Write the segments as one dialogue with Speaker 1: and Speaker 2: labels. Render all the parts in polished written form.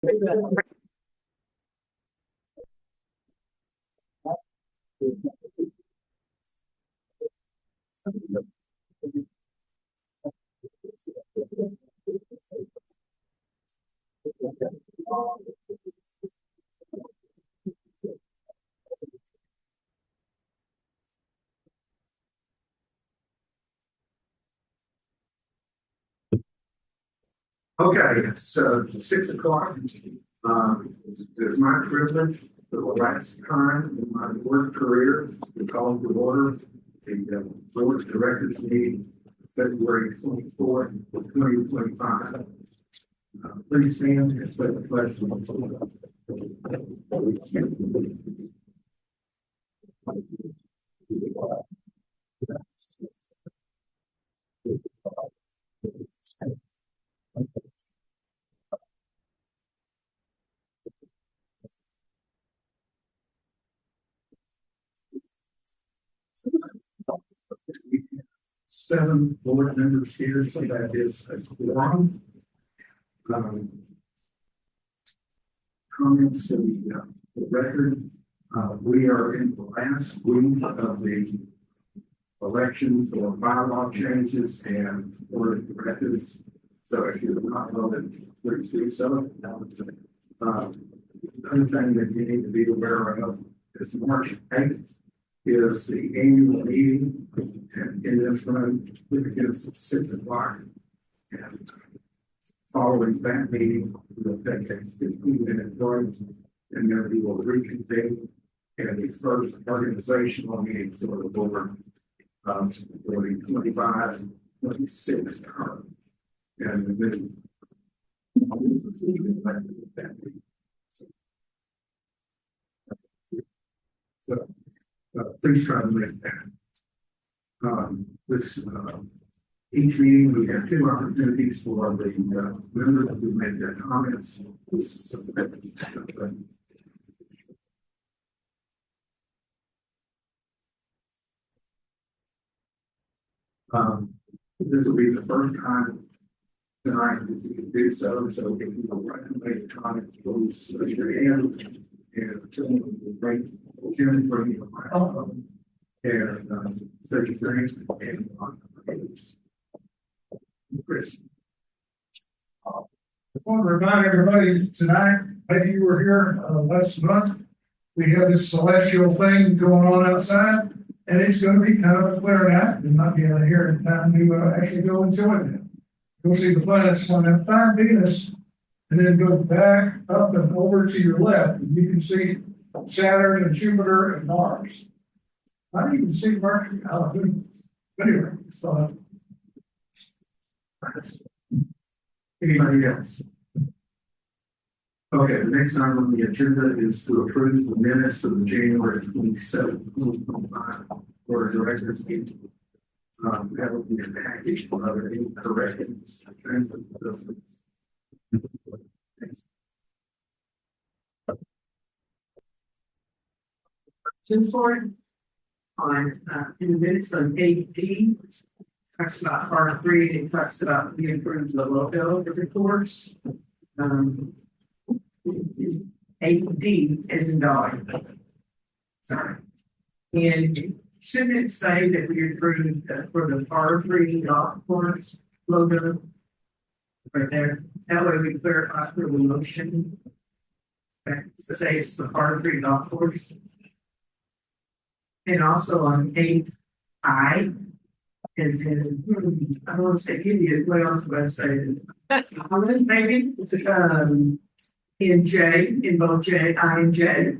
Speaker 1: Okay, it's 6 o'clock. It's my privilege for the last time in my work career to call to order the board of directors meeting February 24th, 2025. Please stand and say the pledge of allegiance. Seven board members here, so that is a quorum. Comments to the record. We are in the last week of the election for bylaw changes and board of directors. So if you have not voted, please do so. The other thing that you need to be aware of is March 8th is the annual meeting, and in this room it begins at 6 o'clock. And following that meeting, we'll take a 15-minute break, and then we will reconvene in the first organizational meeting for the board for the 25-26 term. And then so please try to make that. Each meeting we have 2 opportunities for the members to make their comments. This will be the first time tonight that you can do so. So if you would like to make a comment, please raise your hand, and someone will bring you a microphone and say your name and Chris.
Speaker 2: I want to remind everybody tonight, maybe you were here last month, we have this celestial thing going on outside, and it's going to be kind of a clear night. You might be able to hear it in time to actually go enjoy it. Go see the planets on that fine Venus, and then go back up and over to your left, and you can see Saturn and Jupiter and Mars. I didn't even see Mercury. Oh, anyway, it's fun.
Speaker 1: Anybody else? Okay, the next item on the agenda is to approve the minutes of the January 27th, 2025 Board of Directors meeting. That will be a package of other corrections.
Speaker 3: On in the minutes on 8D, talks about part 3, and it talks about the improved the logo of the course. 8D is in dog. Sorry. And shouldn't it say that we approved for the par 3 golf course logo? Right there. That way we clarify for the motion. Okay. Say it's the par 3 golf course. And also on 8I is in, I don't want to say idiot, what else would I say? Maybe in J, in both J, I and J.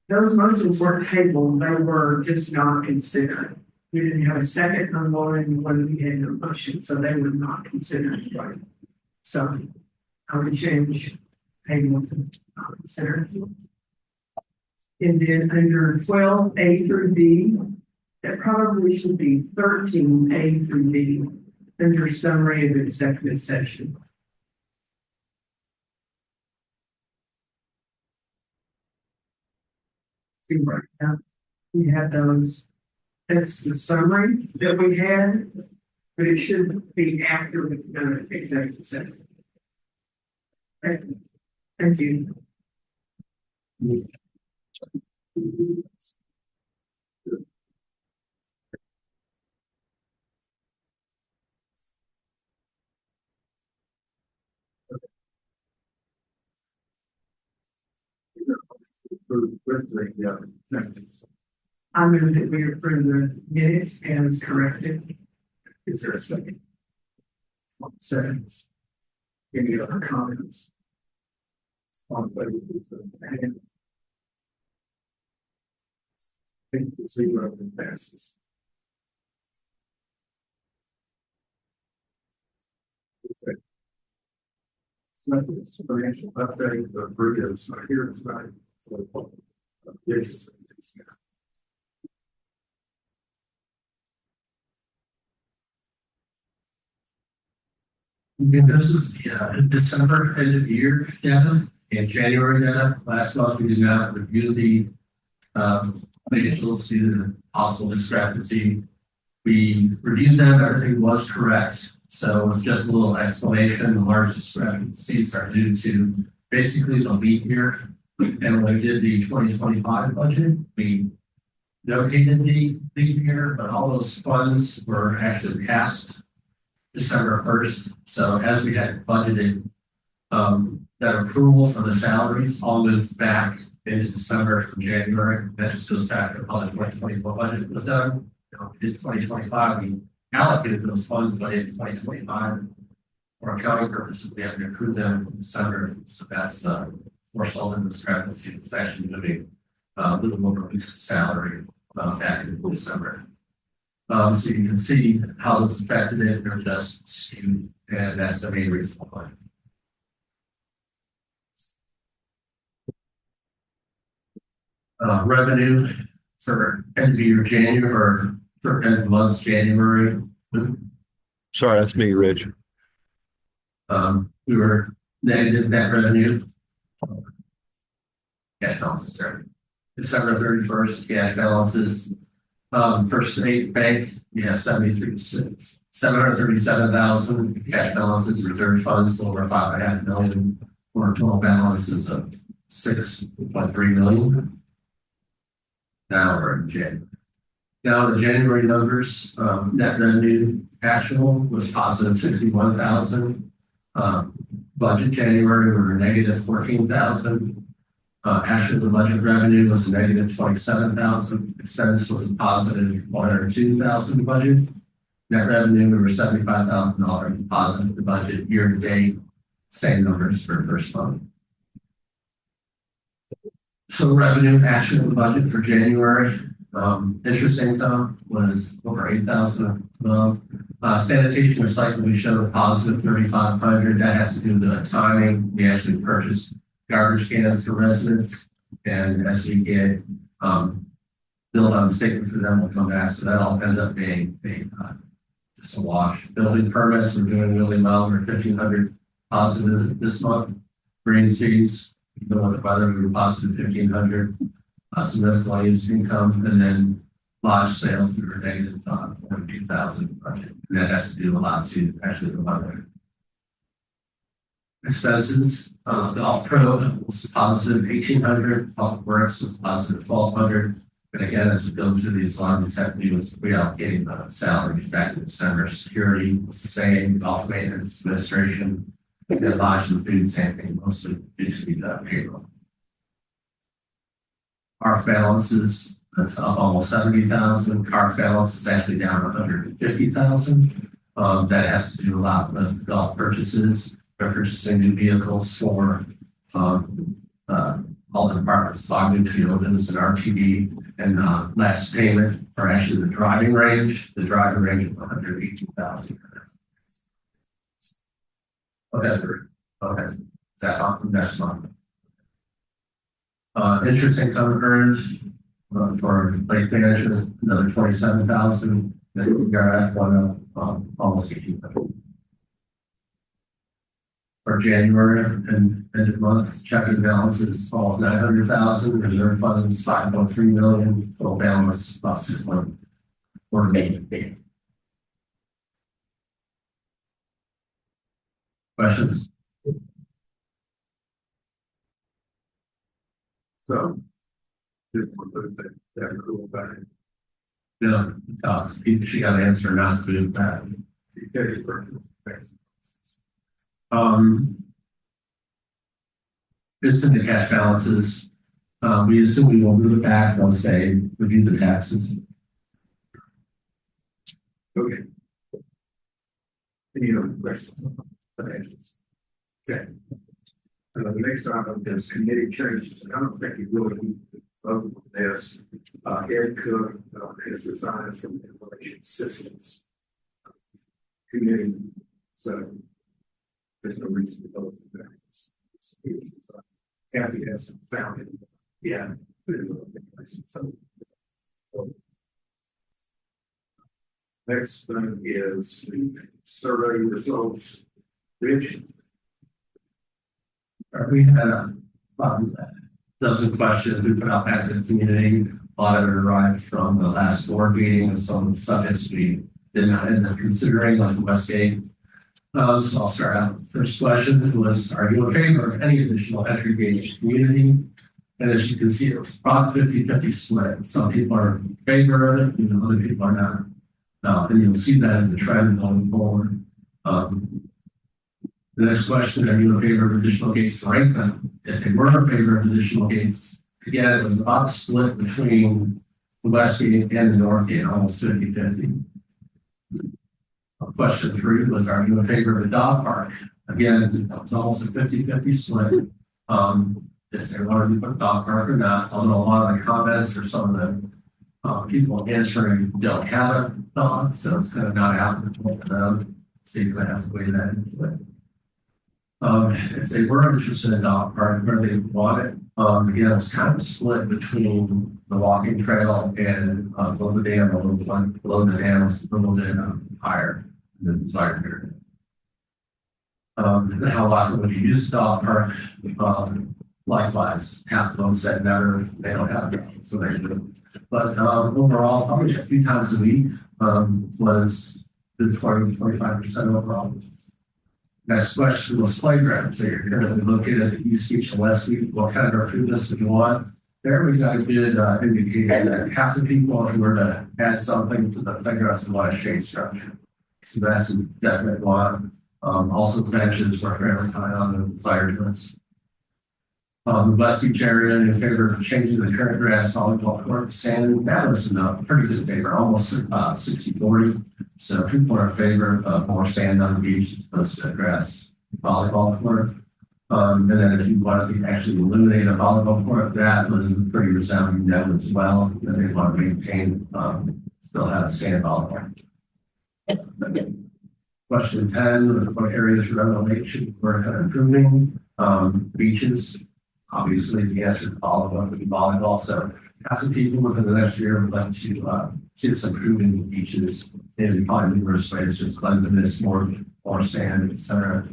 Speaker 3: Those motions weren't tabled, they were just not considered. We didn't have a second on one when we had no motion, so they were not considered. Right. So I would change table to not considered. And then under 12A through D, that probably should be 13A through D under summary of executive session. See right now, we had those. That's the summary that we had, but it should be after the executive session. Thank you.
Speaker 1: With the, amendments.
Speaker 3: I move that we approve the minutes as corrected.
Speaker 1: Is there a second? 1 second. Any other comments? On favor, please raise your hand. Thank you, 0 and passes. Okay. So this financial update, the Brutos are here tonight. So, this is.
Speaker 4: And this is the December end of year data and January data. Last month, we did not review the financials due to the possible discrepancy. We reviewed them, everything was correct. So just a little explanation, the large discrepancies are due to basically the leap year. And when we did the 2025 budget, we notated the leap year, but all those funds were actually passed December 1st. So as we had budgeted, that approval for the salaries all moved back into December from January. That just goes back to how the 2024 budget was done. In 2025, we allocated those funds, but in 2025, for accounting purposes, we have to accrue them in December. So that's the foreshadowing discrepancy. It's actually moving a little over a week's salary back in December. So you can see how this affected it. They're just skewed, and that's the main reason why. Revenue for end of year January or for end of month January.
Speaker 5: Sorry, that's me, Rich.
Speaker 4: We were negative net revenue. Cash balances, sorry. December 31st, cash balances. First State Bank, we have 737,000 cash balances, reserve funds, over 5.5 million, for total balances of 6.3 million. Now we're in January. Now the January numbers, net revenue actual was positive 61,000. Budget January we were negative 14,000. Actually, the budget revenue was a negative 27,000. Expense was a positive 102,000 budget. Net revenue, we were $75,000 positive. The budget year to date, same numbers for the first month. So revenue, actually, the budget for January, interest income was over 8,000 a month. Sanitation recycling, we showed a positive 3,500. That has to do with the timing. We actually purchased garbage cans for residents, and as we get billed on the statement for them, we'll come back. So that'll end up being just a wash. Building permits, we're doing really well. We're 1,500 positive this month. Green fees, even with the weather, we were positive 1,500. Some miscellaneous income, and then lodge sales, we were negative 42,000 budget. And that has to do a lot to actually the weather. Expenses, Golf Pro was positive 1,800, Public Works was positive 1,200. But again, as we go through these lines, have to do with reallocating the salary back to December. Security was the same, golf maintenance, administration, and lodge and food, same thing, mostly due to the payroll. Our balances, that's up almost 70,000. Car balance is actually down 150,000. That has to do a lot with golf purchases. We're purchasing new vehicles for all the departments, log new field, and it's an RTD, and last payment for actually the driving range of 118,000. Okay, okay, is that on next month? Interest income earned for Lake Kiowa, another 27,000. This is one of almost 18,000. For January and end of month, checking balances falls 900,000, reserve funds 5.3 million, total balance about 6.4 million. Questions?
Speaker 1: So. Didn't want to put that cool back.
Speaker 4: Yeah, she got an answer not to do that.
Speaker 1: Okay, perfect.
Speaker 4: It's in the cash balances. We assume we will move it back, they'll say, review the taxes.
Speaker 1: Okay. Any other questions? Financials. Okay. The next item is committee changes, and I don't think you really need to vote on this. Ed Cook has resigned from the Information Systems Committee, so there's no reason to vote for that. Kathy hasn't found it yet. Next thing is the survey results. Rich?
Speaker 4: We had dozen questions we put out back to the community. A lot of it arrived from the last board meeting and some of the subjects we did not end up considering, like Westgate. So I'll start out. The first question was, are you in favor of any additional entry gates in the community? And as you can see, it was about 50-50 split. Some people are in favor of it, and other people are not. And you'll see that as the trend going forward. The next question, are you in favor of additional gates to Rankin? If they were in favor of additional gates, again, it was about split between the west gate and the north gate, almost 50-50. Question 3 was, are you in favor of a dog park? Again, it was almost a 50-50 split. If they wanted to put a dog park or not, although a lot of the comments or some of the people answering don't have a dog, so it's kind of not applicable to them. So you have to weigh that into it. If they were interested in a dog park, where they want it, again, it's kind of split between the walking trail and below the dam, below the dam is a little bit higher than the desired area. And how often would you use the dog park? Likewise, half of them said never, they don't have it, so they do. But overall, probably a few times a week was the 20-25% overall. Next question was playgrounds. So you're currently located at the East Beach and West Beach. What kind of improvements would you want? There we got a good indication that half the people who were to add something to the playgrounds would want a shade structure. So that's a definite one. Also, the benches were fairly high on the fire drills. The West Beach area in favor of changing the current grass volleyball court to sand. That was in a pretty good favor, almost 60-40. So people are in favor of more sand on the beach as opposed to grass volleyball court. And then if you wanted to actually eliminate a volleyball court, that was pretty resounding no as well. And they want to maintain, still have sand volleyball. Question 10, what areas for Lake should work on improving? Beaches. Obviously, the answer to volleyball would be volleyball. So, as of people within the next year would like to see some improvement in beaches and find numerous ways, just cleanliness, more sand, etc.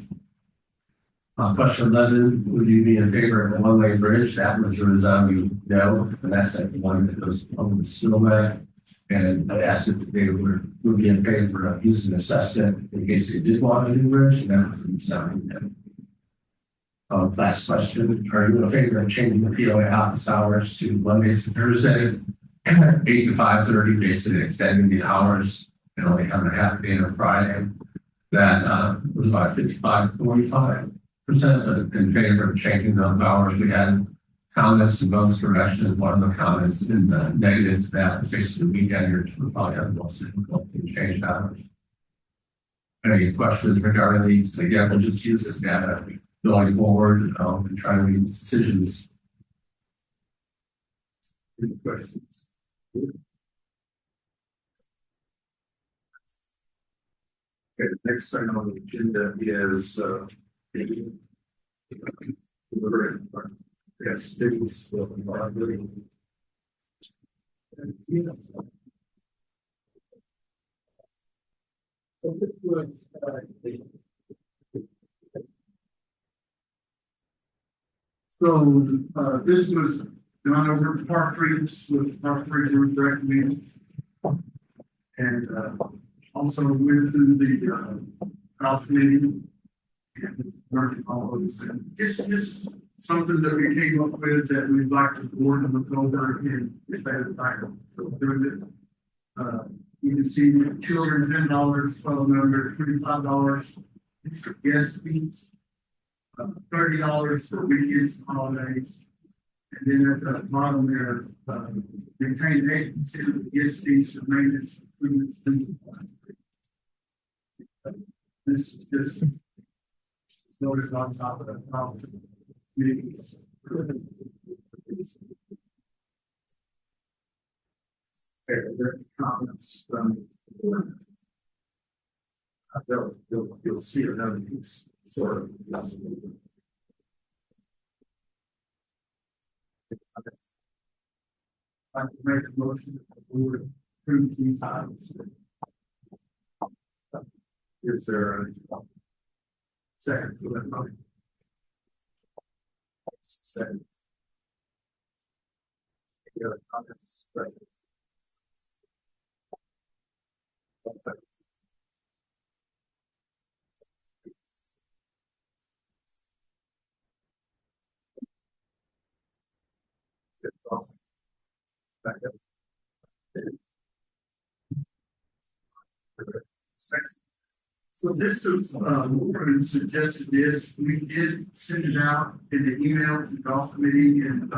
Speaker 4: Question 11: would you be in favor of a one-way bridge? That was a resounding no, and that's like the one that goes over the spillway. And I asked if they would be in favor of using an assessment in case they did want a new bridge, and that was a resounding no. Last question, are you in favor of changing the POA office hours to Mondays to Thursday, 8 to 5:30, basically extending the hours and only having a half day on Friday? That was about 55-45% in favor of changing those hours. We had comments in both directions. One of the comments in the negative to that was basically the weekend here, which would probably have the most difficulty in change hours. Any questions regarding these? Again, we'll just use this data going forward and try to make decisions.
Speaker 1: Any questions? Okay, the next thing on the agenda is
Speaker 2: So this was done over Park Freedoms with Park Freedoms recommended. And also went to the house meeting and worked all of this. Just something that we came up with that we'd like the board to look over and if they would like to go through it. You can see children $10, 12 under $25 extra guest fees, $30 for weekends and holidays. And then at the bottom there, retain 8% of the guest fees for maintenance, improvements, and this is just notice on top of the top.
Speaker 1: There are comments from. You'll see another piece, sort of.
Speaker 2: I can make a motion that the board approve these items.
Speaker 1: Is there a second for that motion? Second. Any other comments, questions? One second. Good off. Back up.
Speaker 2: So this is, Warren suggested this, we did send it out in the email to the golf committee and,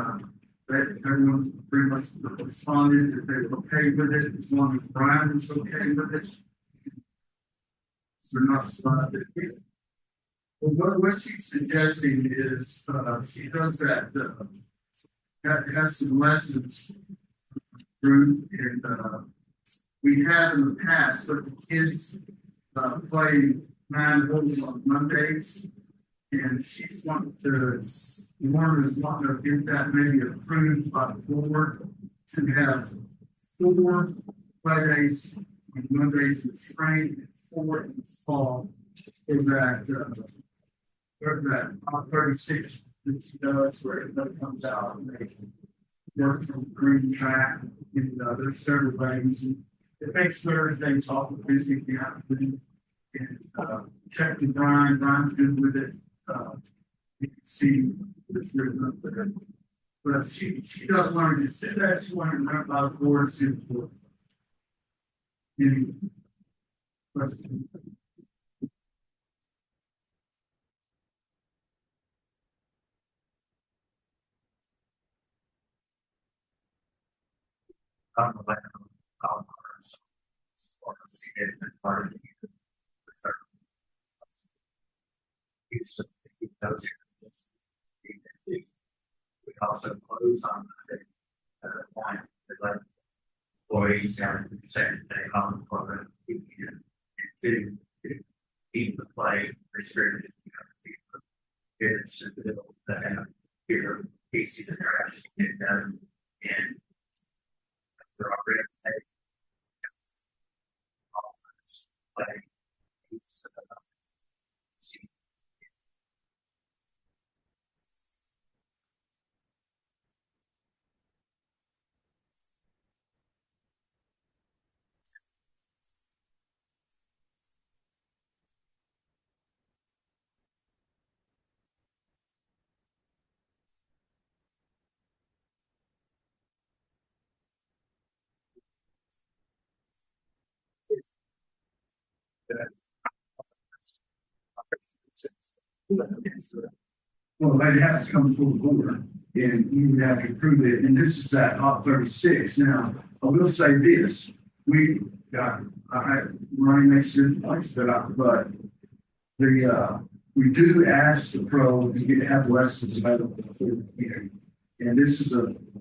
Speaker 2: that everyone pretty much responded that they were okay with it, as long as Brian was okay with it. So not slide it. Well, what she's suggesting is, she does that, has some lessons through, and, we have in the past, but the kids, play 9 holes on Mondays. And she's wanting to, Warren is wanting to get that maybe approved by the board to have 4 play days on Mondays in the spring and 4 in the fall. For that 36 that she does where it comes out and they work from green track and there's several lanes. And it makes Thursdays off the busy afternoon. And check with Brian, Brian's good with it. You can see this written up there. But she doesn't want to just sit there, she wanted to run by the board and for any questions.
Speaker 4: On the land, or see it in part of the we also close on the point that like employees have the second day on for the weekend and to keep the play restricted, kids that have here pieces of trash to get done and they're already paid. Play it's
Speaker 2: Well, they'd have to come full board and you would have to approve it. And this is at Op 36. Now, I will say this, we got, running next to the place, but we do ask the pro to have lessons available for the community. And this is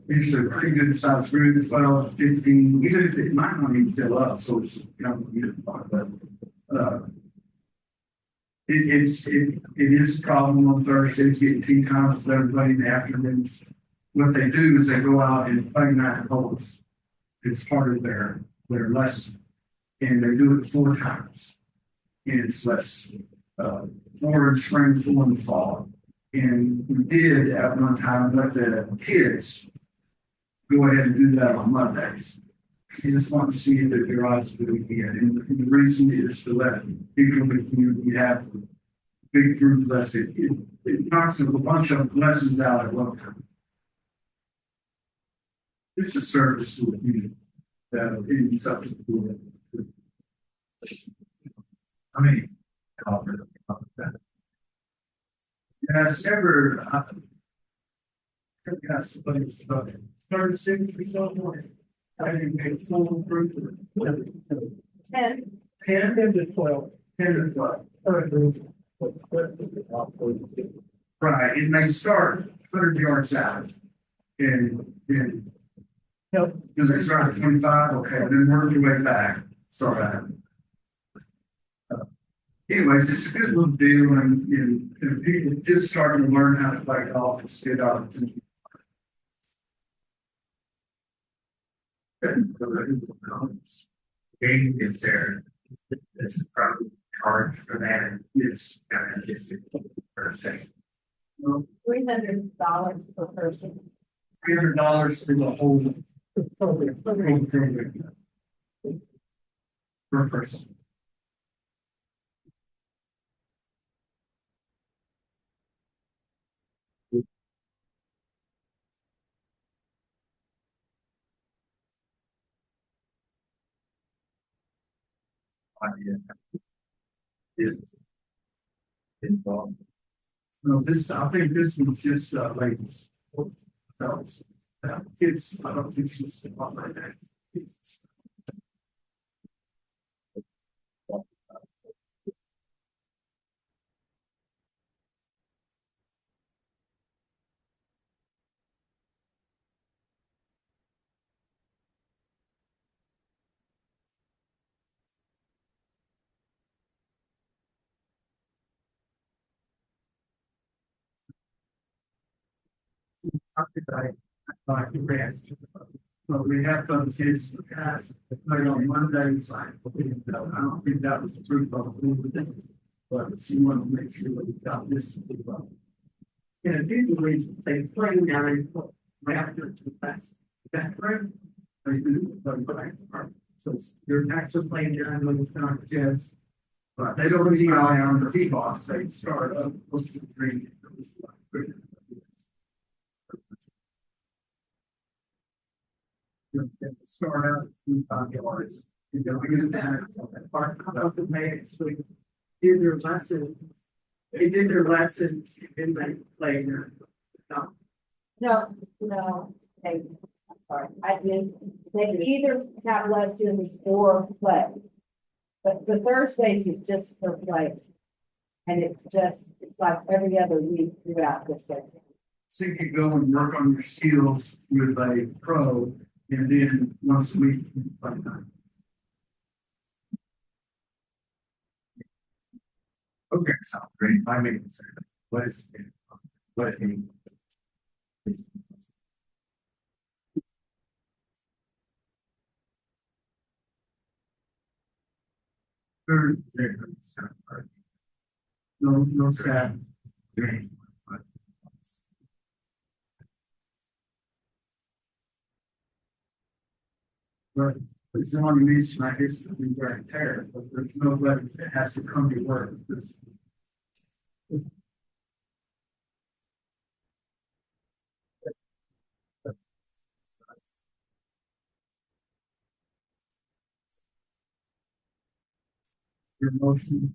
Speaker 2: usually a pretty good sized group, 12, 15, even if it might not even fill up, so it's it is a problem on Thursdays getting tea times with everybody in the afternoons. What they do is they go out and play 9 holes. It's part of their lesson. And they do it 4 times. And it's less 4 in spring, 4 in the fall. And we did at one time let the kids go ahead and do that on Mondays. You just want to see if they're eyes to do it again. And the reason is to let people in the community have big group lesson. It knocks a bunch of lessons out at one time. It's a service to the community that in such a cool. I mean, that. Yes, ever. Yes, but it's started 6 or so. I didn't get full group.
Speaker 3: 10.
Speaker 2: 10 to 12. 10 to 12. Right, and they start 100 yards out. And do they start at 25? Okay, then work your way back. Start out. Anyways, it's a good little deal, and people just starting to learn how to play golf and get opportunity. Game is there. This is probably charge for that. Yes, that's just for a session.
Speaker 3: $300 per person.
Speaker 2: $300 for the whole program. Per person. Is involved. No, this, I think this was just, ladies. No, kids, I don't think she's offering that. Like the rest. But we have some kids in the past, like on Mondays, like, I don't think that was approved by the board. But she wanted to make sure that we got this.
Speaker 3: Yeah, usually they play down after the class. That right?
Speaker 2: They do, but
Speaker 3: So you're actually playing down when it's not just.
Speaker 2: but they don't really eye on the tee box, they start up, push the green. Start out at 25 yards. You know, we get that part
Speaker 3: About the May, so we did their lesson. They did their lessons and they played their.
Speaker 6: No, I'm sorry, I did, they either have lessons or play. But the Thursdays is just for play. And it's like every other week throughout this second.
Speaker 2: So you can go and work on your skills with a pro, and then once a week, like that. Okay, sounds great. I make it. What is it? What it mean? Third, no staff. Great. But it's the only reason I guess that we wear a tear, but there's nobody that has to come to work. Your motion.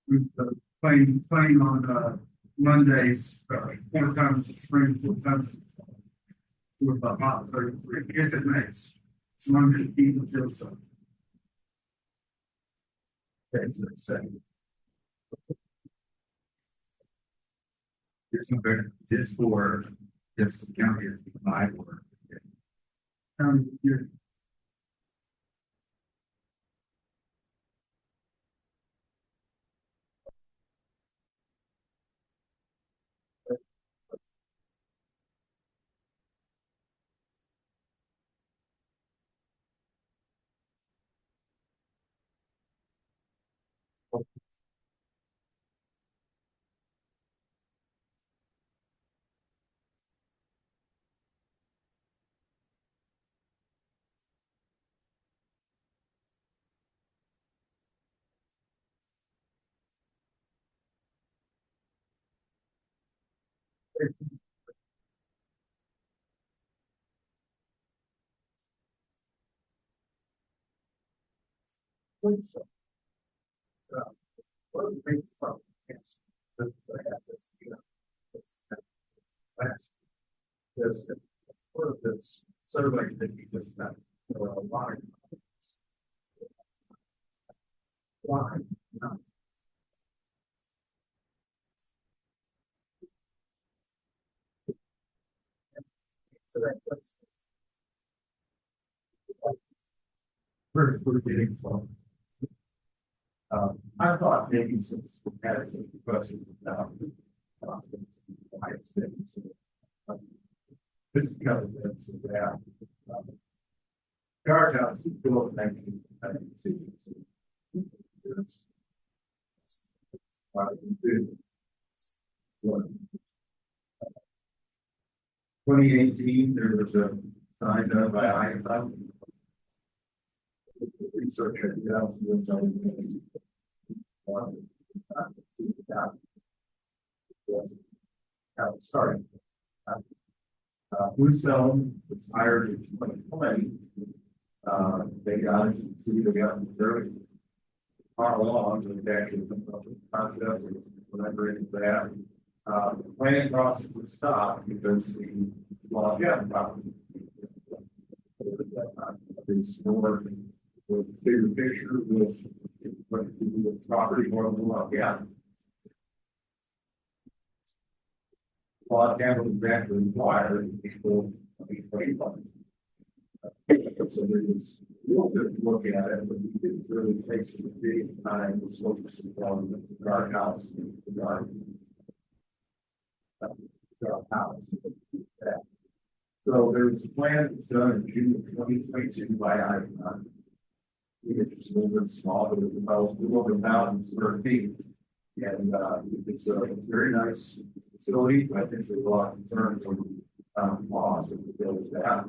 Speaker 2: With the playing on Mondays, 4 times the spring, 4 times. With about 33, if it makes, it's Monday, people feel so. That's the same. This for this county, my work. You're.
Speaker 1: One of the things about yes, that I have this, it's last, this, one of this survey that you just done, there were a lot of. Why? No. So that's. We're getting from. I thought maybe since we had some questions about. Why it's been so. Just because of that, so that. Guardhouse was built in 1992. Twenty 2018, there was a sign done by IFM. Research at the house was how it started. Bluestone was hired in 2020. They got it, see, they got it very far along, so they actually come up with the concept or whatever into that. The planning process was stopped because the law property. It's more with bigger picture with what to do with property more than law Law was exactly required before 2021. So there was a little bit to look at it, but we didn't really take some big time to focus on the guardhouse and the guardhouse. So there was a plan done in June of 2022 by ICON. It's just a little bit small, but it was about over 1,000 square feet. And it's a very nice facility. I think there's a lot of concerns on laws that the build that.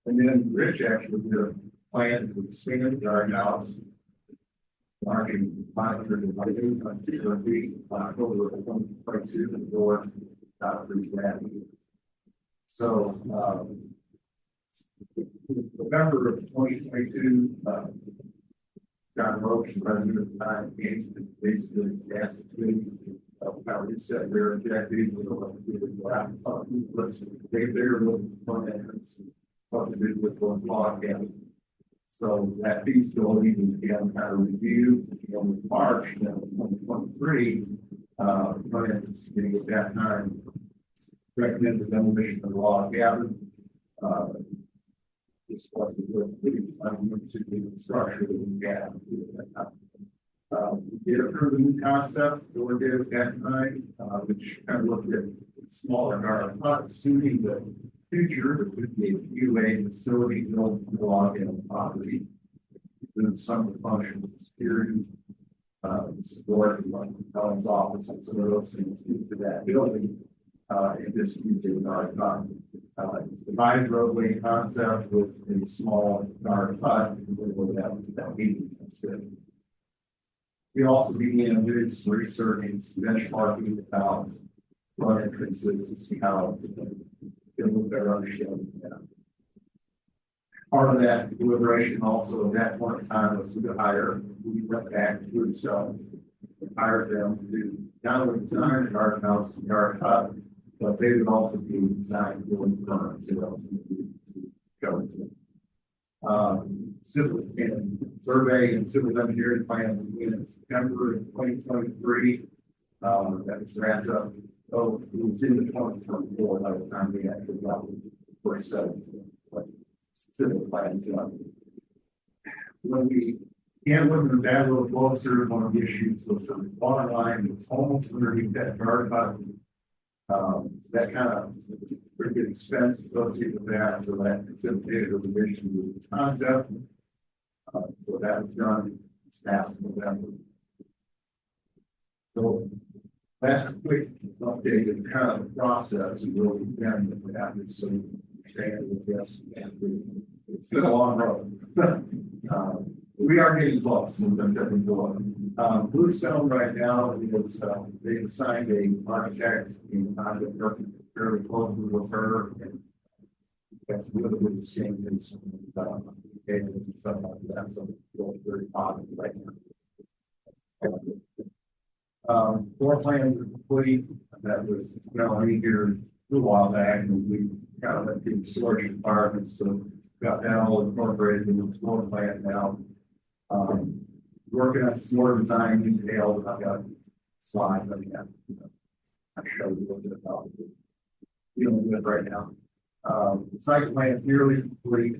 Speaker 1: And then Rich actually did a plan to expand the guardhouse, marking 500 square feet, October of 2022, and door So, November of 2022, John Roach, the president of the time, basically asked the committee how we set their objectives with they're looking for entrance, what to do with one block. And so that feasibility began kind of review in March of 2023. Entrance committee at that time recommended the demolition of the log cabin. This was the structure that we had. We did approve a new concept that we did at that time, which kind of looked at smaller garden huts, assuming the future that would be a UA facility built on the log cabin property. With some of the functions of security, support, like Helen's office, and some of those things into that building. And this using our divided roadway concept with a small guard hut that meeting. We also began doing some research and benchmarking about front entrances to see how it will better understand that. Part of that deliberation also at that point in time was to hire. We went back to Bluestone and hired them to do not only design a guard house and guard hut, but they would also be designed going firms. Civil and survey and civil engineering plans in September of 2023. That was wrapped up. Oh, it was in the 2024 by the time we actually got the first set of civil plans done. When we began looking at that a little closer, one of the issues was the water line was almost underneath that guard hut. That kind of pretty good expense associated with that, so that facilitated a revision of the concept. So that was done this past November. So that's a quick update of kind of the process and where we've been with that. So you understand with this, it's been a long road. We are getting close, as I said before. Bluestone right now is, they've assigned a architect and I've been working very closely with her and that's really good changes, and stuff like that, so it's very positive right now. Floor plans are complete, that was, here a while back, and we kind of went through storage apartments, so got that all incorporated in the floor plan now. Working on some more design details, I've got slides, I mean, I showed you a little bit about it. Dealing with right now. The site plan is nearly complete,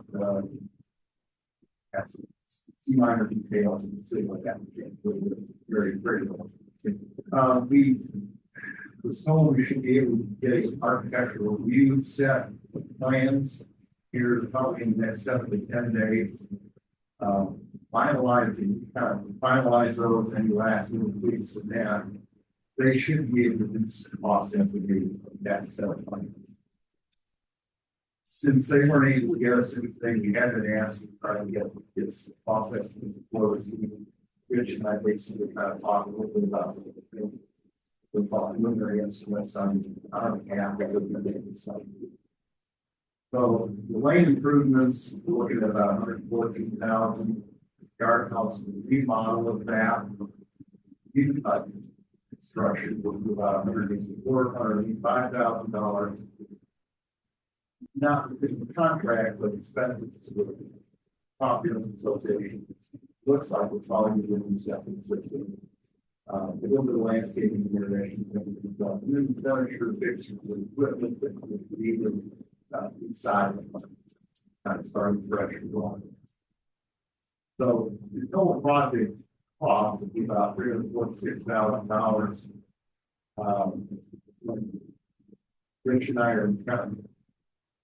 Speaker 1: has some minor details and see what that very, very well. We was told we should be able to get an architectural review set of plans here probably in the next 7 to 10 days. Finalize those any last little tweaks and then they should be able to reduce the cost as we do that set of plans. Since they weren't able to get us anything, we had been asked to try to get its cost estimates before this meeting, which and I basically kind of talked a little bit about the preliminary estimates on behalf of the site. So the lane improvements, we're looking at about 114,000. Yard house remodel of that. Construction will be about $185,000. Not within the contract, but expenses to the property association. Looks like we're probably doing something switching. A little bit of landscaping innovation, new furniture, fixtures, equipment that we need inside of the kind of starting fresh and going. So the total project cost would be about $346,000. Rich and I are kind of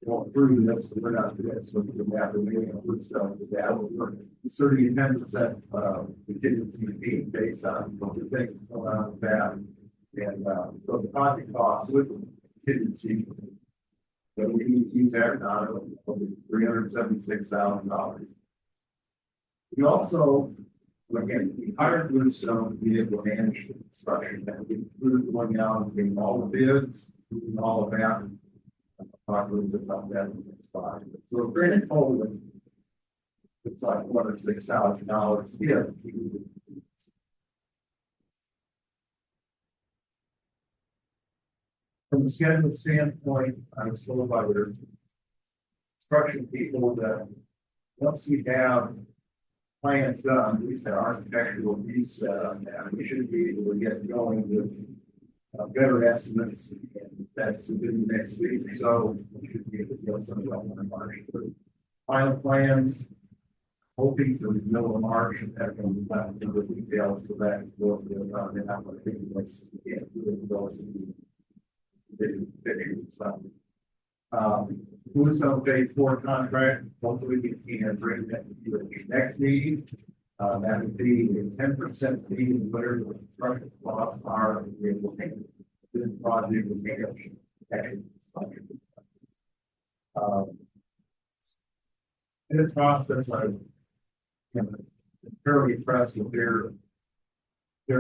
Speaker 1: going through this, but we're not doing this. So we have to make a good stuff with that. It's 30 and 10% contingency fee based on what we think is going on with that. And so the project cost with contingency that we need to use that now will be $376,000. We also, again, we hired Bluestone to be able to manage the construction that we included going out and getting all the bids, doing all of that. I'll talk a little bit about that in the next slide. So granted, total, it's like $1 or $6,000 if from the schedule standpoint, I was told by their construction people that once we have plans done, at least our architectural piece set on that, we should be able to get going with better estimates, and that's within the next week or so. We should be able to get some of that in March. Final plans, hoping for the middle of March, and that can be done in the details for that. We'll be able to have what I think it's Bluestone Phase 4 contract, hopefully we can bring that to the next meeting. That would be a 10% fee in whatever the construction costs are. We will take this project with manage. In the process, I'm fairly impressed with their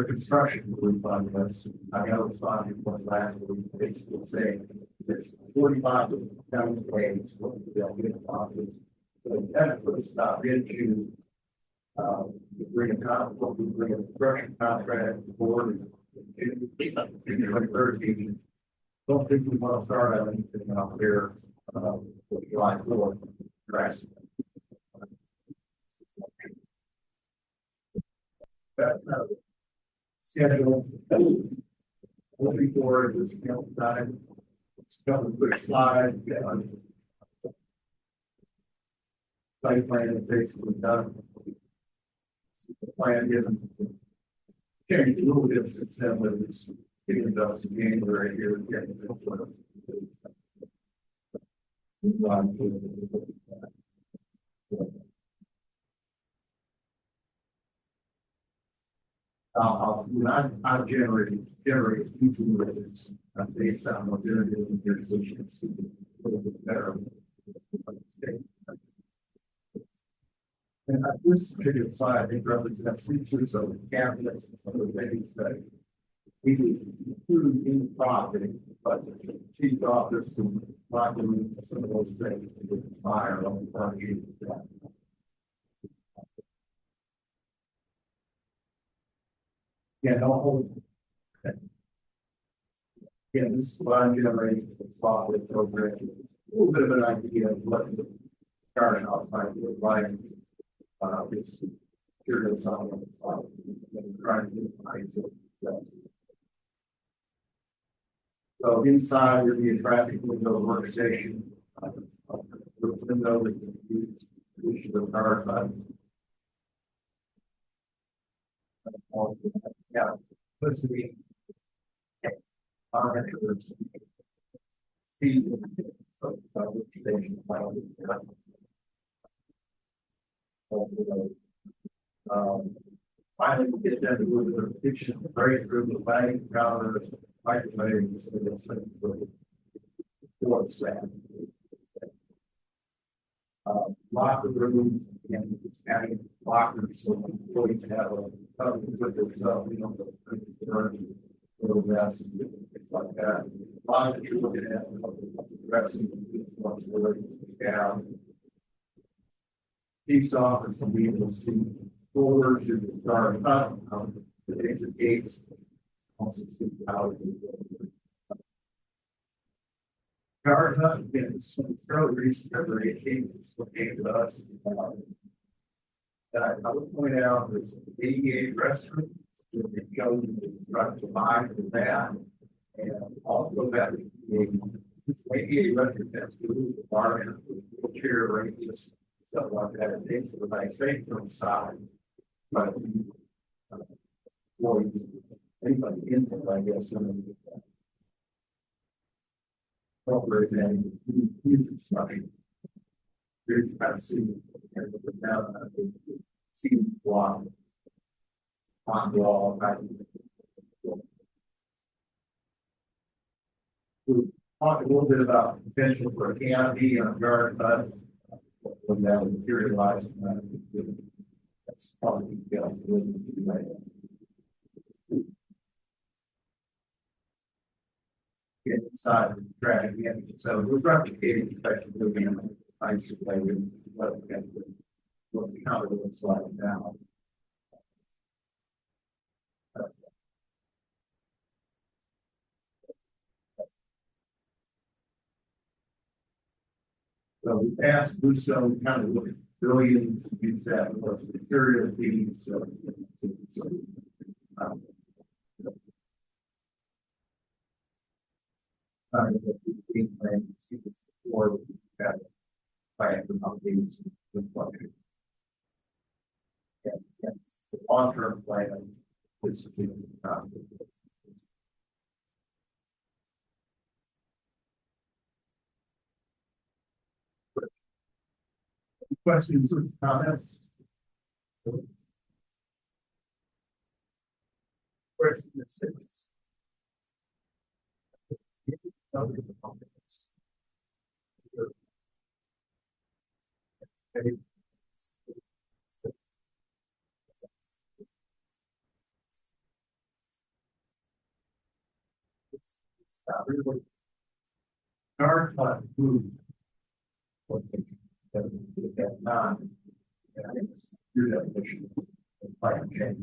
Speaker 1: construction group on this. I know it's not what last week, basically saying it's 45 down the ways what they'll get the process. So that puts a stop into bring a construction contract board in 2013. Don't think we want to start on anything out there for July 4th. That's not schedule. Looking forward to this time. A couple of quick slides. Site plan is basically done. The plan given changed a little bit since then, but it's getting us in January here. I'll generate easy rates based on what they're doing their solutions a little bit better. And this particular slide, it represents features of the cabinets and some of the things that we include in the property, but the chief office and document some of those things with the fire on the property. Yeah, no hold. Yeah, this is what I'm generating for the spotlight program. A little bit of an idea of what the garden house might look like. It's curious on the slide. Trying to get the heights of that. So inside would be a traffic window workstation. The window that can use issue of power button. Yeah, let's see. Monitors. Workstation. Finally, we get down to the kitchen, break room, the bag counters, microwaves, and those things for the staff. Locker room and adding lockers so employees have a cover with their stuff, you know, the little grass and things like that. A lot that you're looking at, the rest of the down. Chief's office will be able to see forward to the guard up, the exit gates, also see how guard up again, it's fairly recent, February 18th, it's what came to us. And I would point out there's an 88 restroom that they go to try to buy for that, and also that this 88 restroom has to do with the bar and wheelchair radius, stuff like that. It takes the nice space from the side, but for anybody in there, I guess, appropriate and new construction. You're trying to see now see block on wall. We'll talk a little bit about potential for a canopy on guard hut when that will materialize. That's probably right. Get inside the traffic again. So we're replicating effectively in a nice way with what the counter looks like now. So we asked Bluestone kind of look at billions to use that was material fees. See this before that plan for updates with funding. Yeah, it's the long-term plan. This is questions or comments? Questions? It's not really hard to move. That time, and it's your definition of climate change.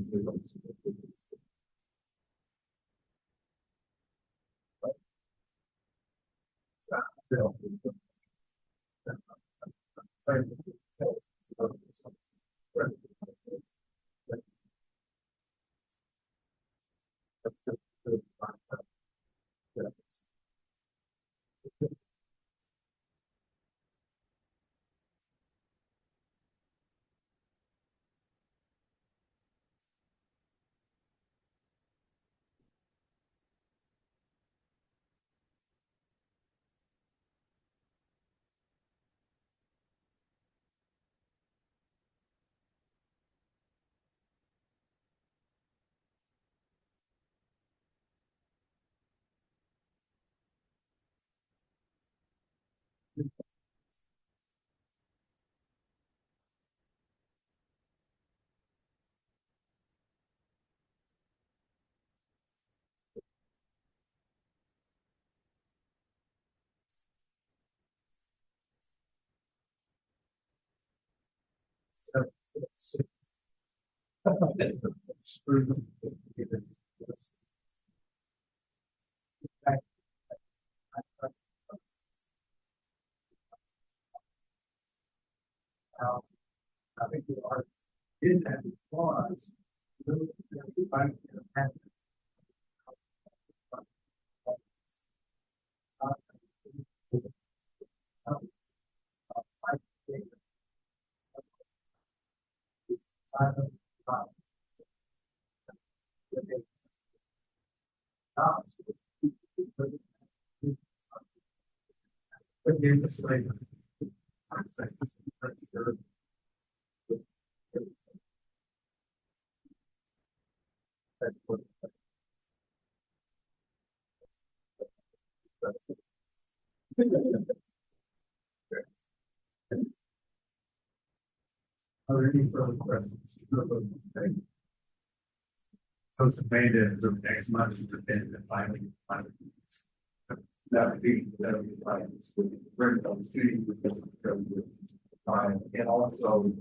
Speaker 1: I think we are in that clause. Are there any further questions? So it's made it the next month to defend and finally. That would be like, bring those students with time and also.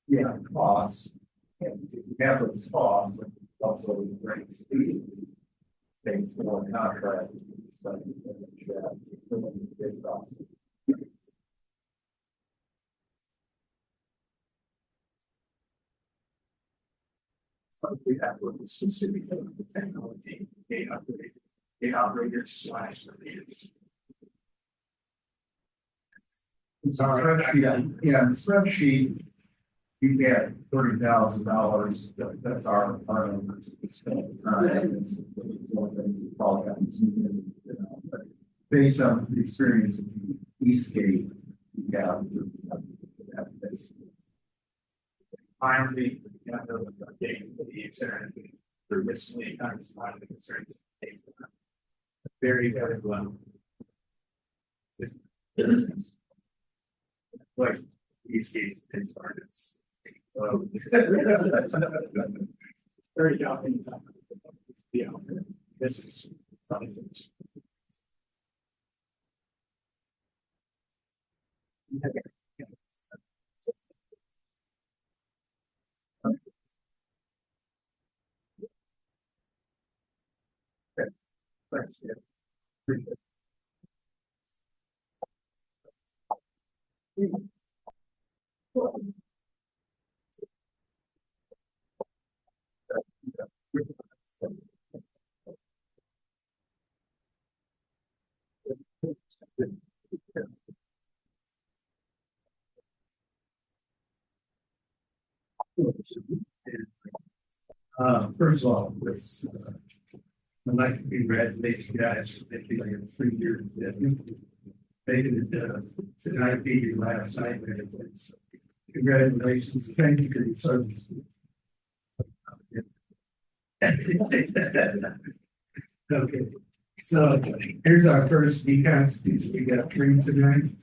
Speaker 1: Yeah, costs. And if you have those costs, also bring students. Things for contract. So we have what is specific to the technology, the operators slash the leaders. Sorry, yeah, the spreadsheet, you get $30,000, that's our numbers. It's one thing we probably haven't seen, but based on the experience of Eastgate, we have this. Finally, you know, the game for the user, they're recently kind of one of the concerns. Very, very well. Like these days, it's hard. It's very young. Yeah, this is funny. Thanks. Yeah. Appreciate it. First of all, let's I'd like to congratulate you guys for making like a 3-year commitment. Making it tonight, be your last night. It's, congratulations. Thank you for your service. Okay, so here's our first deconstitution. We got 3 tonight.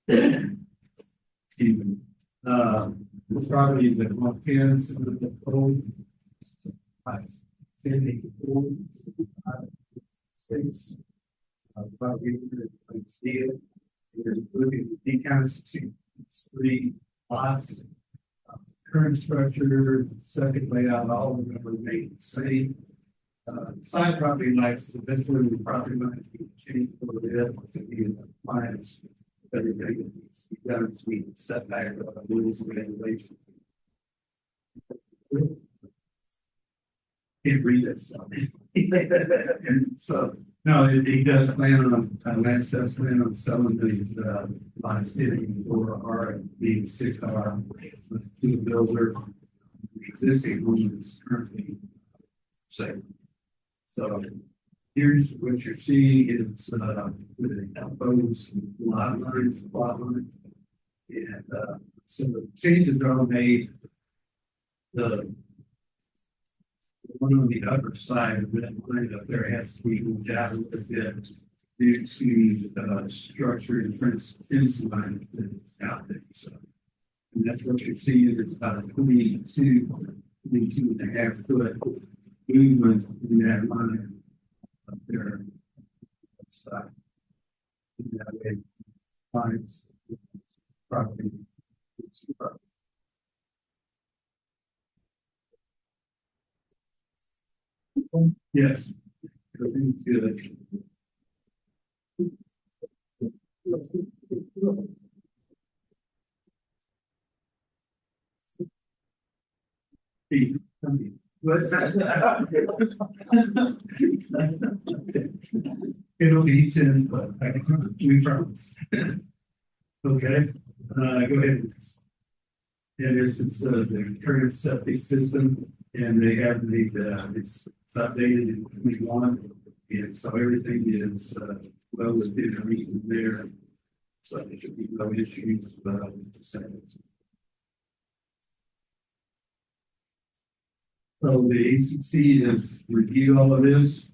Speaker 1: Excuse me. This probably is a comprehensive of the code. 6. Probably steel. We're including the deconstitution. 3 lots. Current structure, second layout, all of them remain the same. Side property lines, the best way the property lines can change a little bit to be in compliance with everything that needs to be done to meet the setback of the rules and regulations. Can't read it, so. So, no, he does plan on, Lance does plan on selling the lots fitting for R being 6R with the builder. The existing one is currently safe. So here's what you're seeing is with the proposed lot lines, plot lines. And so the changes are made. The one on the upper side of that line up there has to be moved out a little bit due to structure and fence line that's out there. So, and that's what you're seeing is about a 22 and a half foot movement in that line up there. In that way, finds property
Speaker 2: Yes. Everything's good. What's that? It'll be 10, but we promise. Okay, go ahead. And this is the current septic system, and they have it's updated in 21. And so everything is well within reason there. So there should be no issues with the septic. So the ACC has reviewed all of this.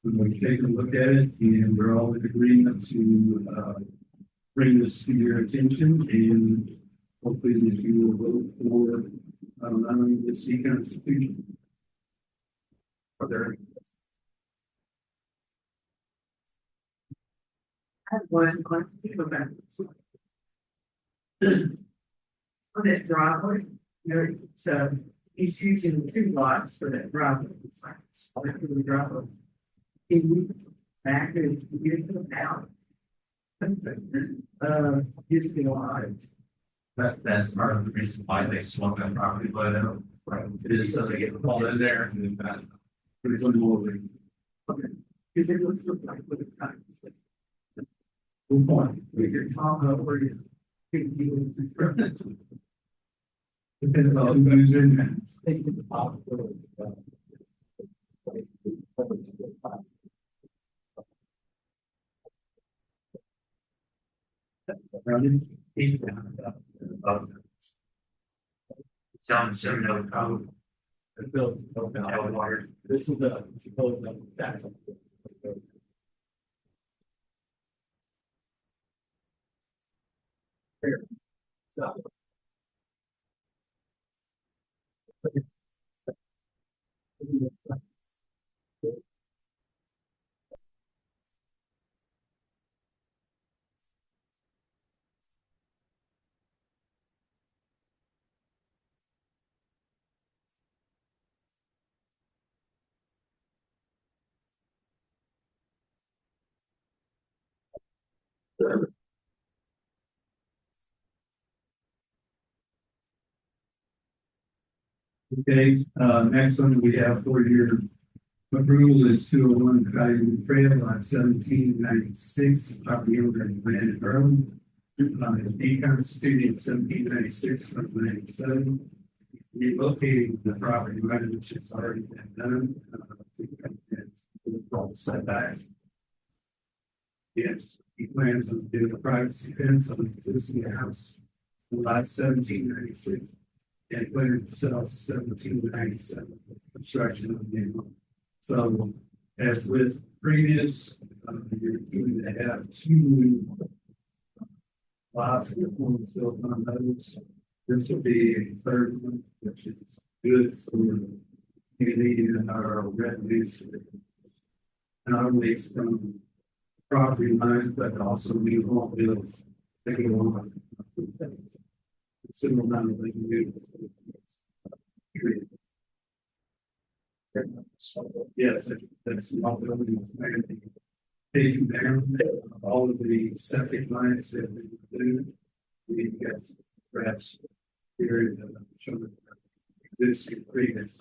Speaker 2: We've taken a look at it, and we're all in agreement to bring this to your attention, and hopefully that you will vote for allowing this e-constitution. Are there any questions?
Speaker 3: I have one question about this. On that driveway, so he's using 2 lots for that driveway. It's like, for the driveway. Can you back and get them out? Just the lines.
Speaker 4: That's part of the reason why they swung that property line out. Right. It is so they get all in there and then that.
Speaker 2: There's one more.
Speaker 3: Okay, because it looks like with the time.
Speaker 2: Good point.
Speaker 3: With your top over your.
Speaker 2: Depends on who's in there.
Speaker 3: Taking the top.
Speaker 4: Sounds similar. Water.
Speaker 2: This is the. Okay, next one we have for your approval is 201 Valley Trail on 1796, property owner in Land Earl. Be constituted in 1796 from 97. Relocating the property line, which has already been done. All the setbacks. Yes, he plans on doing a privacy fence on the existing house. Lot 1796. And plans to sell 1797 construction of the home. So, as with previous, you're going to have 2 new lots of homes built on those. This will be a third one, which is good for community and our revenues, not only from property lines, but also new home builds. They go on. Considerable amount of new. Yes, that's not building. Taking down all of the septic lines that we do. We got perhaps here showing existing previous.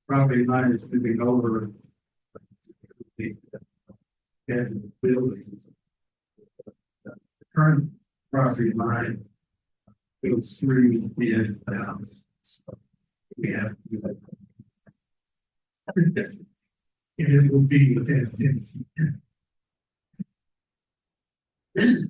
Speaker 2: Property line is moving over the building. The current property line goes through the house. So we have to do that. It will be within 10 feet.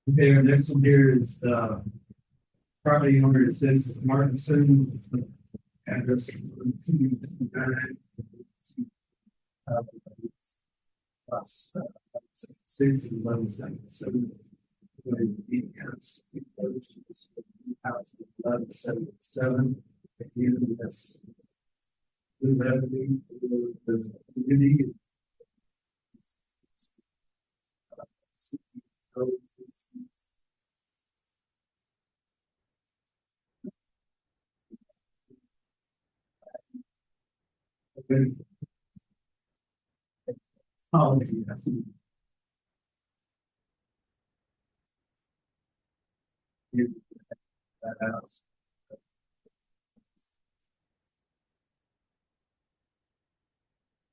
Speaker 2: Okay, our next one here is, property owner says Martinson. Address. Plus, 6 11 77. House 11 77. Again, that's the revenue for the community. Okay. Oh, yes. That house.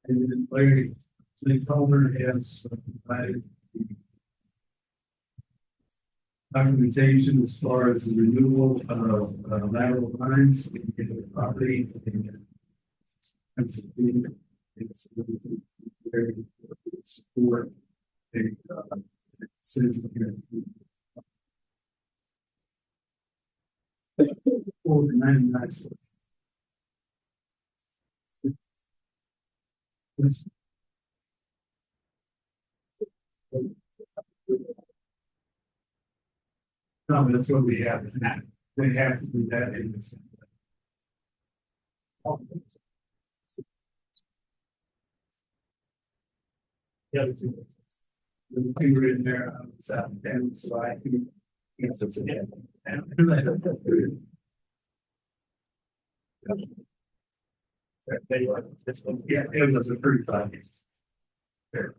Speaker 2: And then Larry, the Culver has provided the documentation as far as the renewal of lateral lines in the property. It's very support. It says here. Over 99. This. No, that's what we have. They have to do that in this. Yeah. The finger in there on the south end, so I can answer to them. They were, this one, yeah, it was a pretty fun. There.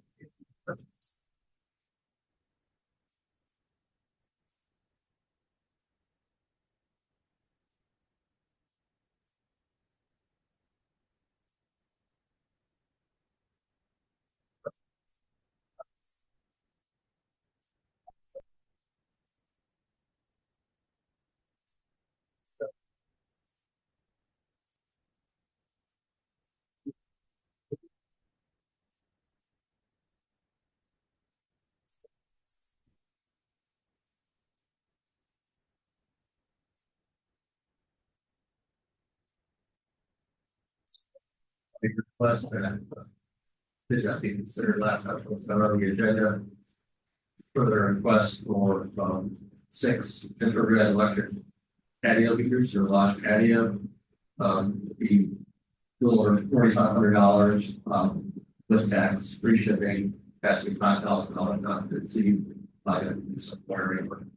Speaker 2: Request that did that be considered last time was on the agenda. Further request for 6 infrared electric patio heaters or large patio. Be a little over $4,500 with tax, free shipping, has to be $5,000, not to exceed by whatever.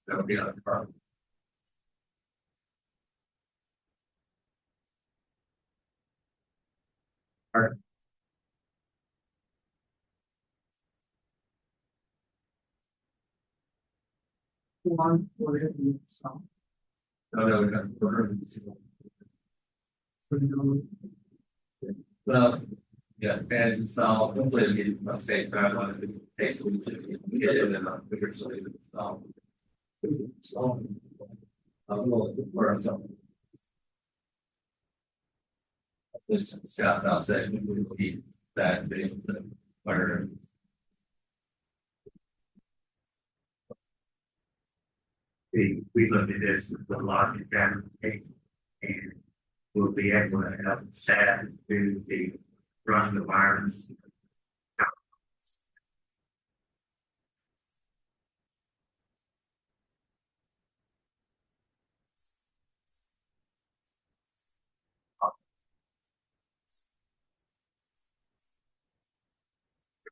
Speaker 2: That would be on the car.
Speaker 3: One for it. So,
Speaker 4: No, we got. Well, yeah, fans installed, hopefully it'll be about the same time on it, takes a week to get it and bigger so they install. So, we'll for ourselves. This Scott's outside, we will be that big, where. We looked at this with the logic and we'll be able to help staff do the run the virus.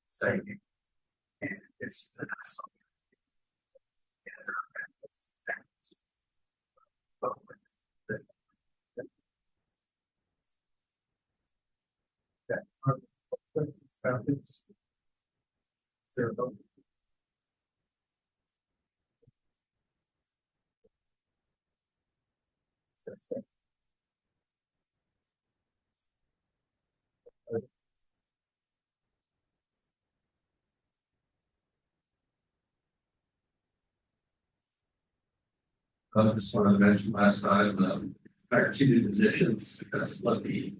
Speaker 4: Saving. And this is an awesome. I just wanted to mention last time, our 2 new positions, because of the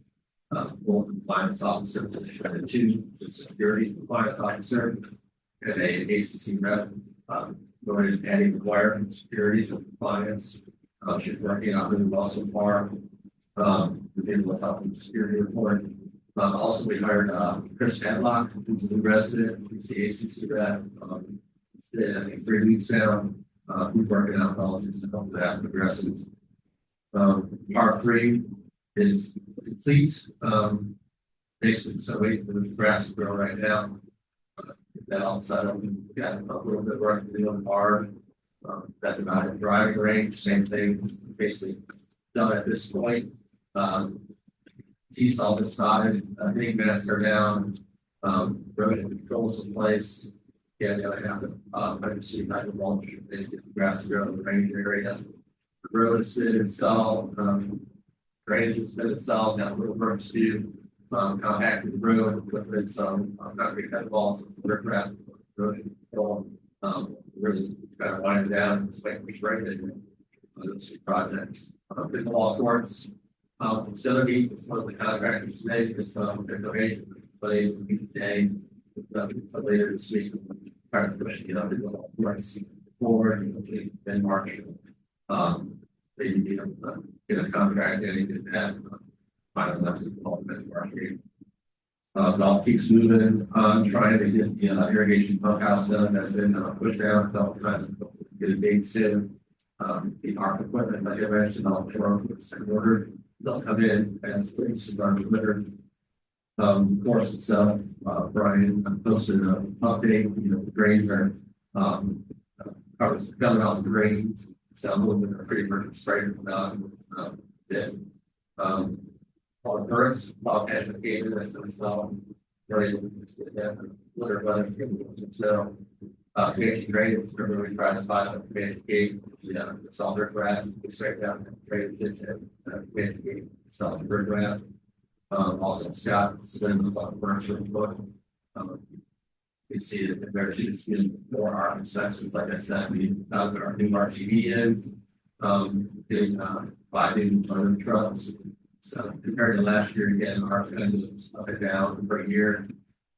Speaker 4: full compliance officer position and 2 security compliance officer. and a ACC rep, going and adding requirements, security and compliance. She's working out really well so far. We've been able to help with the security report. Also, we hired Chris Hadlock, who's a new resident, who's the ACC rep. It's been, I think, 3 weeks now. We're working out policies to help that progresses. R3 is complete. Basically, so waiting for the grass to grow right now. Get that all set up. We got a little bit of work to do on R. That's about it. Driving range, same thing. Basically done at this point. Tees all inside. Hitting mats are down. Erosion controls in place. Yeah, the other half of I can see like the mulch and get the grass to grow in the range area. The road has been installed. Drainage has been installed. Now little work to do. Compacted the road with some concrete head walls, riprap, erosion control. Really kind of wind it down. It's like we're spraying those 2 projects. Pickleball courts. It's going to be it's one of the contractors today. It's information played today. So later this week, trying to push pickleball courts forward and then March. They need to get a contract and have final lessons involvement for our street. Golf keeps moving. Trying to get the irrigation pump house done. That's been pushed down a couple times. Get a date soon. The ARC equipment, like I mentioned, all the work with second order. They'll come in and things are delivered. The course itself, Brian posted an update. The grades are covers coming off the grade. So a little bit of pretty perfect spray from out. Then all the currents, all cash indicated that's installed. Very litter weather. So community drainage, remember we tried to spot the community gate, the solder grab, we straight down the drainage ditch and community gate, solder grab. Also Scott submitted the commercial book. You can see that there's just more art inspections. Like I said, we got our new RTD in, getting 5 new tow trucks. So compared to last year, again, our spend was up and down per year.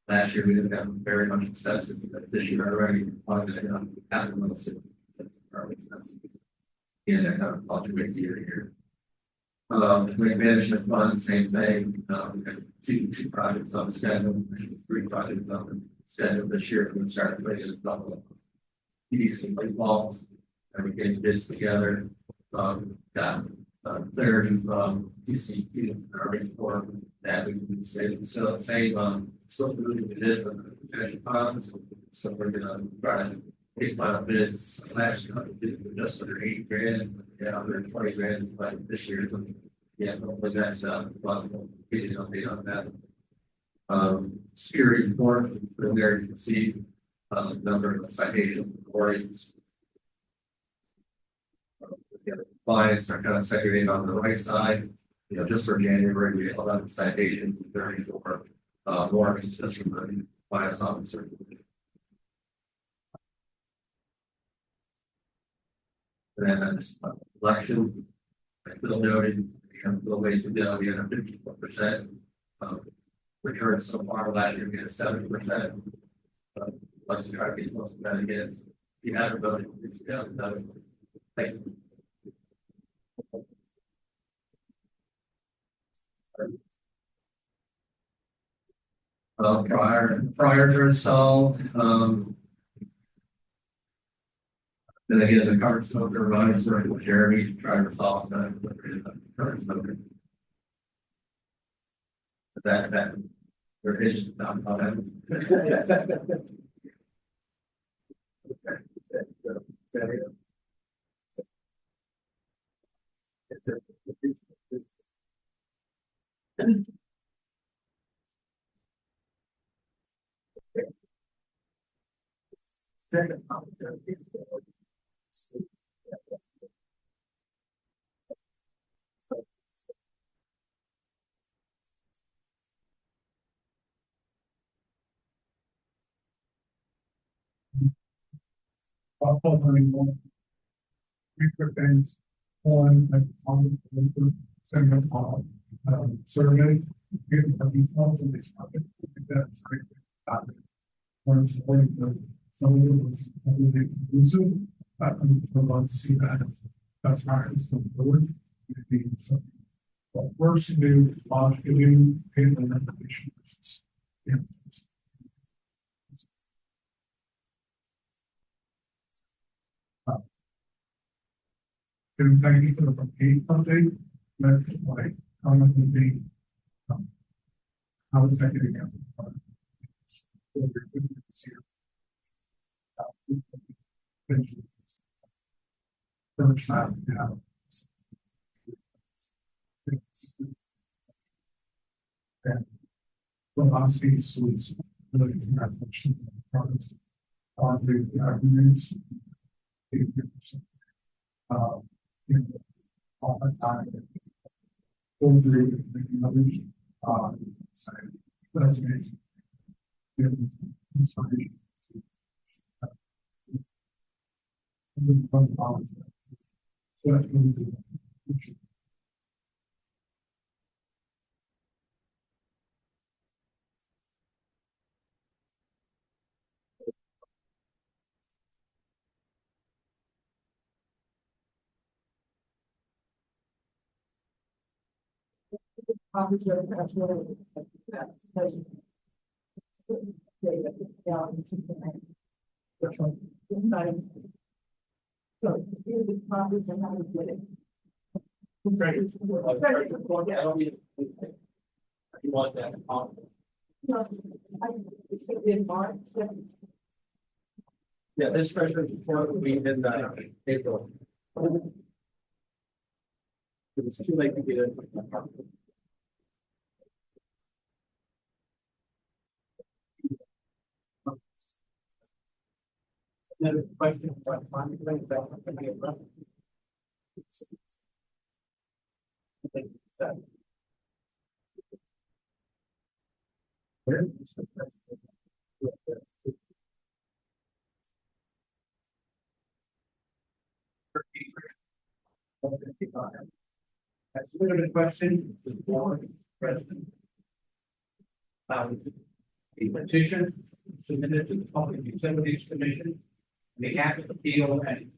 Speaker 4: Last year we didn't have very much expensive, but this year already after months are expensive. Yeah, that kind of fluctuates year to year. Management fund, same thing. We have two projects on the schedule, 3 projects on the schedule this year. We started putting in a couple of PDC light balls and we get bids together. Got clarity from DCQ garbage for that we can say so same something we did for the protection ponds. So we're gonna try to take final bids. Last year we did for just under $8,000, yeah, under 20 grand, but this year, yeah, hopefully that's possible. Getting an update on that. Security report, from there you can see number of citation authorities. Clients are kind of segregated on the right side. Just for January, we had 11 citations, 34 warnings just from the compliance officer. And then that's election. I still noted we have a little ways to go. We had a 54% return so far. Last year we had a 70%. Like to try to get close to that again. If you haven't voted, please go. Thank you. Prior to install, then again the current smoker runs working with Jeremy to try to resolve the current smoker. That there is not on that. Second,
Speaker 2: Three quick things. One, on the segment survey, given the details of these projects, I think that's great. Some of it was really inclusive. I would love to see that if that's practice going forward. Maybe something that works to do, logic to do, paper information versus. Yeah. And thank you for the complete update. But like, how much would be? How is that getting out? Philosophy was really reflection on the arguments. Uh, you know, all the time. Over others. So that's amazing. Inspiration. From policy. So that's really good.
Speaker 4: You want that? Yeah, this freshman report will be in April. It's too late to get it. Another question about funding that can be addressed. I submitted a question to the board president. A petition submitted to the Public Utilities Commission, the Active Appeal, and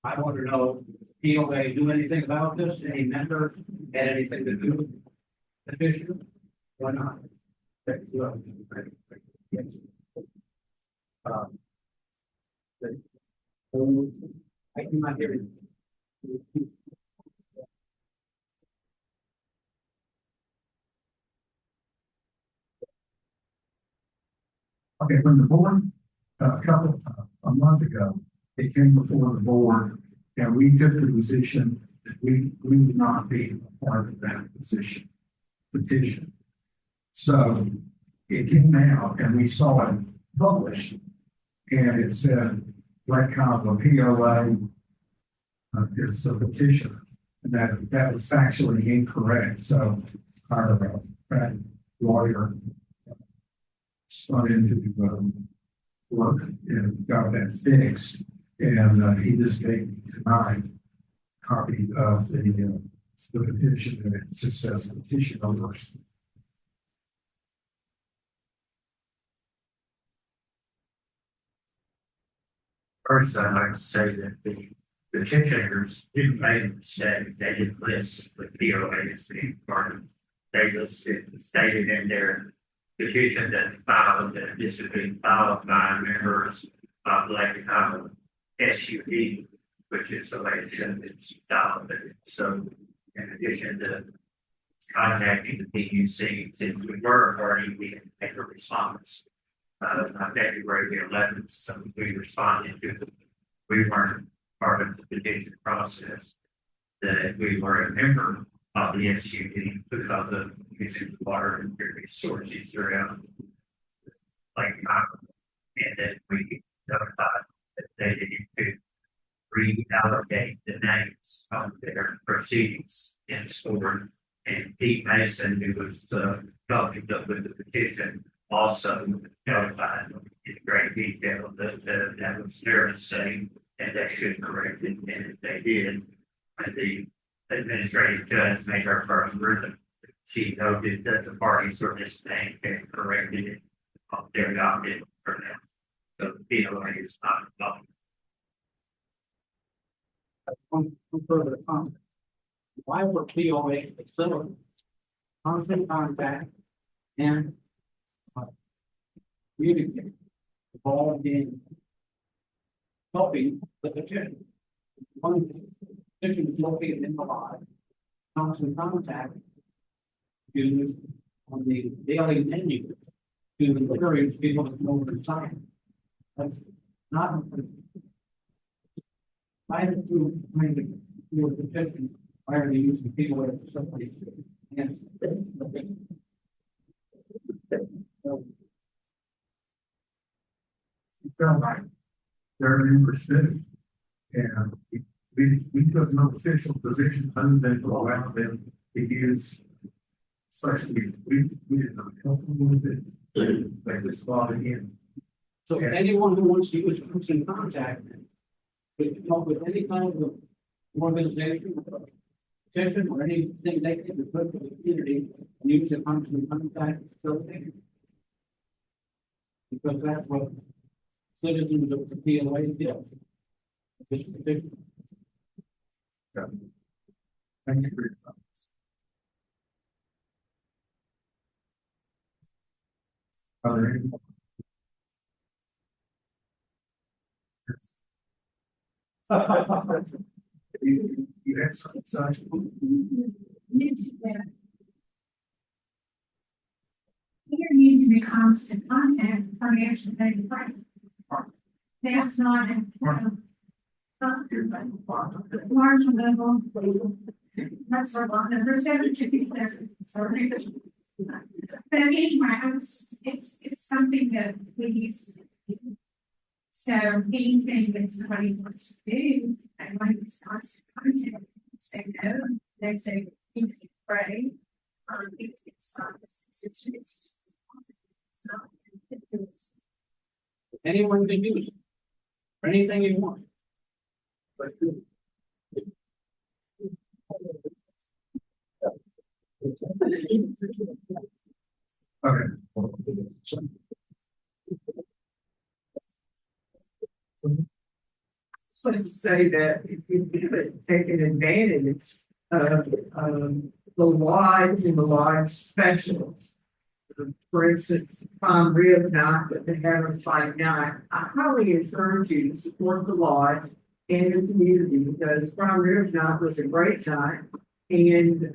Speaker 4: I want to know, POA do anything about this? Any member had anything to do with the petition? Or not? Yes. I do not hear you.
Speaker 2: Okay, when the board, a month ago, it came before the board, and we took the position that we would not be a part of that petition. So it came out and we saw it published, and it said, Lake Kiowa POA, it's a petition, and that was factually incorrect. So our lawyer started to work and got that fixed, and he just gave me tonight a copy of the petition, and it just says petition owners.
Speaker 7: First, I'd like to say that the petitioners didn't make a mistake. They didn't list the POA as being part of. They listed, stated in their petition that filed that this had been filed by members of Lake Kiowa SUD, which is the legislation that's filed. So, in addition to contacting the PUC, since we were a party, we had to make a response. On February the 11th, so we responded to it. We weren't part of the petition process, that we were a member of the SUD because of using the water and various sources throughout Lake Kiowa, and that we notified that they needed to reallocate the names of their proceedings in store. And Pete Mason, who was helping up with the petition, also notified in great detail that was their mistake and they should correct it, and they did. And the administrative judge made her first ruling. She noted that the parties were misnamed and corrected it. they're adopted for now. So POA is not involved.
Speaker 8: One further comment. Why were POA facility constant contact and communicate involved in helping the petition? One petition is located in the live, constant contact to on the daily menu to encourage people to know their sign. That's not. I had to make a petition prior to using people at facilities. Yes.
Speaker 1: It felt like they're interested. And we took no official position other than to allow them to use, especially, we did not help them with it. They just bought it in.
Speaker 8: So anyone who wants to use constant contact could come up with any kind of organization, or petition, or anything they can put to the community and use a constant contact facility. Because that's what citizens of the PLA did. This petition.
Speaker 1: Thank you for your comments. Are there any more? You have something, sorry.
Speaker 9: You're using the constant contact for the actual day right. That's not large level. That's our law number 757. Sorry. But anyway, it's something that we use. So anything that somebody wants to do, and when it's constant contact, say no, they say you can pray. It's not, it's
Speaker 8: Anyone can use it. For anything you want.
Speaker 1: Okay.
Speaker 3: So to say that if you haven't taken advantage of, the lodge and the lodge specials. For instance, prime rib night, but they have a fight night. I highly encourage you to support the lodge and the community because prime rib night was a great night. And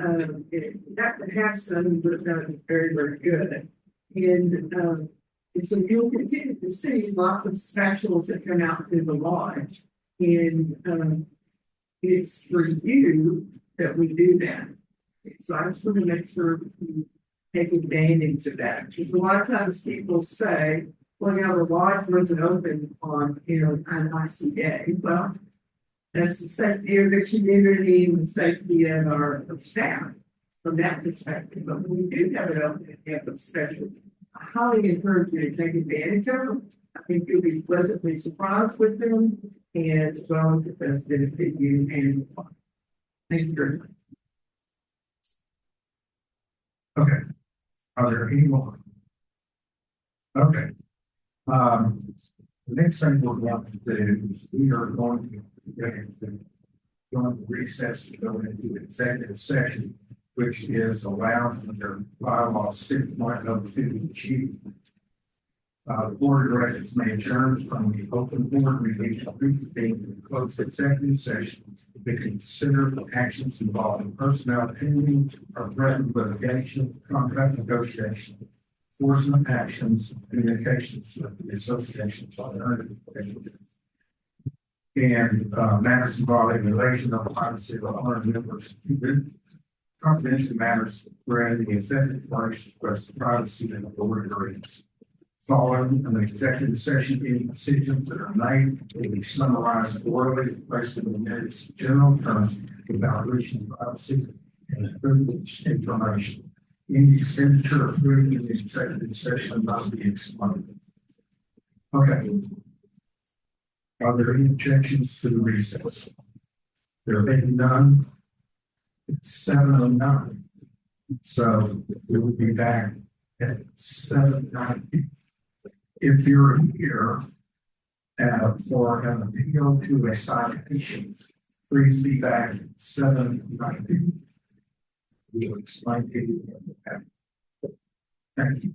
Speaker 3: that has some, but that is very, very good. And so you'll continue to see lots of specials that come out through the lodge. And it's for you that we do that. So I just want to make sure you take advantage of that. Because a lot of times people say, well, the lodge wasn't open on, an icy day. Well, that's the safety of the community and the safety of our staff from that perspective. But we do have it open and have those specials. I highly encourage you to take advantage of them. I think you'll be pleasantly surprised with them and as well as it does benefit you and the fund. Thank you very much.
Speaker 1: Okay. Are there any more? Okay. The next thing we're going to do is we are going to go into recess to go into executive session, which is allowed under bylaw 6.02G. The board of directors may adjourn from the open board meeting to reconvene in closed executive session to consider the actions involving personnel opinion or threatened litigation, contract negotiation, enforcement actions, communications with the association's alternative relationships, and matters involving relation of privacy of owner members, confidential matters wherein the executive branch requests the privacy of the board agrees. Following an executive session, any decisions that are made will be summarized orally, placed in the minutes in general terms without reaching privacy and privileged information. Any expenditure approved in the executive session must be explained. Okay. Are there any objections to the recess? There being none. It's 7:09. So we will be back at 7:09. If you're here for an appeal to a citation, please be back at 7:90. We will explain to you. Thank you.